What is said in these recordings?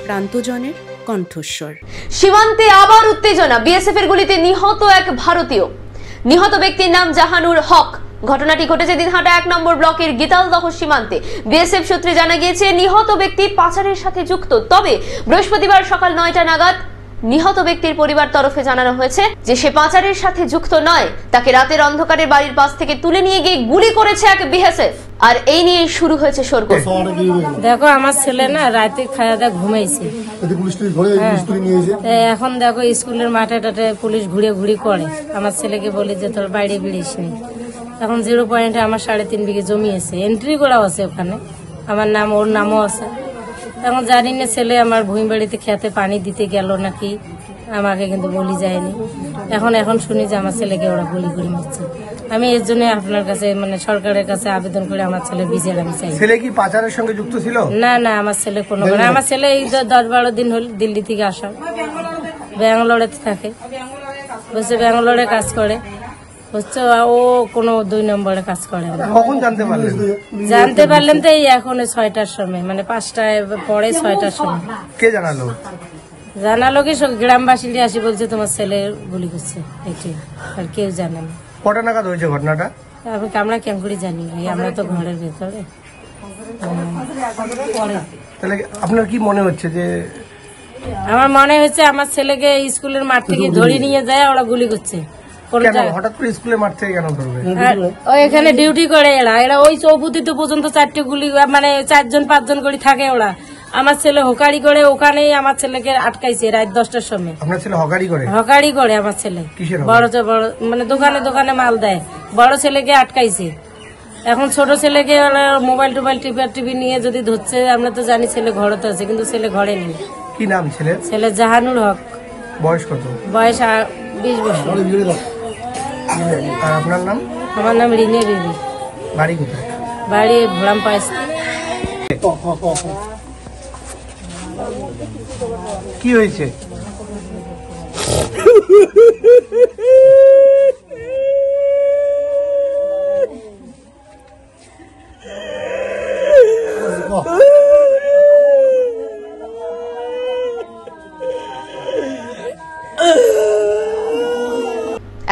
প্রান্তজনের কণ্ঠস্বর। সীমান্তে আবার উত্তেজনা, বিএসএফ এর গুলিতে নিহত এক ভারতীয়। নিহত ব্যক্তির নাম জাহানুর হক। ঘটনাটি ঘটেছে দিনহাটা 1 নম্বর ব্লকের গীতালদহ সীমান্তে। বিএসএফ সূত্রে জানা গিয়েছে নিহত ব্যক্তি পাচারের সাথে যুক্ত। তবে বৃহস্পতিবার সকাল 9টা নাগাদ নিহত ব্যক্তির পরিবার তরফে জানানো হয়েছে যে সে পাচারের সাথে যুক্ত নয়। তাকে রাতের অন্ধকারে বাড়ির পাশ থেকে তুলে নিয়ে গিয়ে গুলি করেছে এক বিএসএফ। আর এই নিয়ে শুরু হয়েছে শোরগোল। দেখো আমার ছেলে না রাতে খাওয়া দাওয়া ঘুমাইছে, এখন দেখো স্কুলের মাঠে টাটে পুলিশ ঘুরে ঘুরি করে। আমার ছেলেকে বলি যে তোর বাইরে বেরিয়েস নি। এখন 0 পয়েন্টে আমার 3.5 বিঘে জমি আছে, এন্ট্রি করা আছে ওখানে, আমার নাম ওর নামও আছে। এখন জানি না ছেলে আমার ভূমি বাড়িতে খেতে পানি দিতে গেল নাকি, আমাকে কিন্তু বলি যায়নি। এখন শুনি যে আমার ছেলেকে ওরা গুলি করে মারছে। আমি এর জন্য আপনার কাছে মানে সরকারের কাছে আবেদন করে আমার ছেলে বিচার আমি চাই। ছেলে কি পাচারের সঙ্গে যুক্ত ছিল? না না, আমার ছেলে কোনো, আমার ছেলে এই 10-12 দিন হল দিল্লি থেকে আসা, ব্যাঙ্গালোরে থাকে, বলছে ব্যাঙ্গালোরে কাজ করে, হচ্ছে ও কোনো 2 নম্বরে কাজ করে। কখন জানতে পারলেন? জানতে পারলেন তো এই এখন 6টার সময়, মানে 5টায় পরে 6টার সময়। কে জানালো? জানালো কি সব গ্রামবাসীরা আসি বলছে তোমার ছেলে গুলি করছে, এটি আর কেউ জানে না। কটা নাগাদ হয়েছে ঘটনাটা? আমরা কেমন করে জানি, আমরা তো ঘরের ভেতরে। তাহলে আপনার কি মনে হচ্ছে যে? আমার মনে হচ্ছে আমার ছেলেকে স্কুলের মাঠ থেকে ধরে নিয়ে যায় ওরা গুলি করছে। হঠাৎ করে স্কুলের মাঠ থেকে কেন ধরবে? এখানে ডিউটি করে এরা ওই চৌপতিতে পর্যন্ত 4টে গুলি, মানে 4জন-5জন করে থাকে ওরা। আমার ছেলে হকারি করে, ওখানেই আমার ছেলেকে আটকাইছে রাত 10টার সময়। আপনার ছেলে হকারি করে? হকারি করে আমার ছেলে, বড় মানে দোকানে দোকানে মাল দেয়। বড় ছেলেকে আটকাইছে, এখন ছোট ছেলেকে মোবাইল টোবাইল টিভি নিয়ে যদি ধরছে, আমরা তো জানি ছেলে ঘরে তো আছে, কিন্তু ছেলে ঘরে নেই। কি নাম ছেলে? ছেলে জাহানুর হক। বয়স কত? বয়স 20 বছর। আর আপনার নাম? আমার নাম রিনে বিবি। বাড়ি কোথায়? বাড়ি ভোলাম পাইস। কি হয়েছে?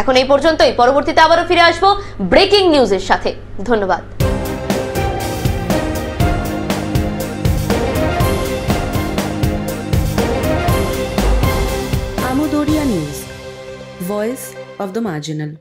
এখন এই পর্যন্তই। পরবর্তীতে আবারও ফিরে আসবো ব্রেকিং নিউজের সাথে। ধন্যবাদ। আমোদরিয়া news, voice of the marginal.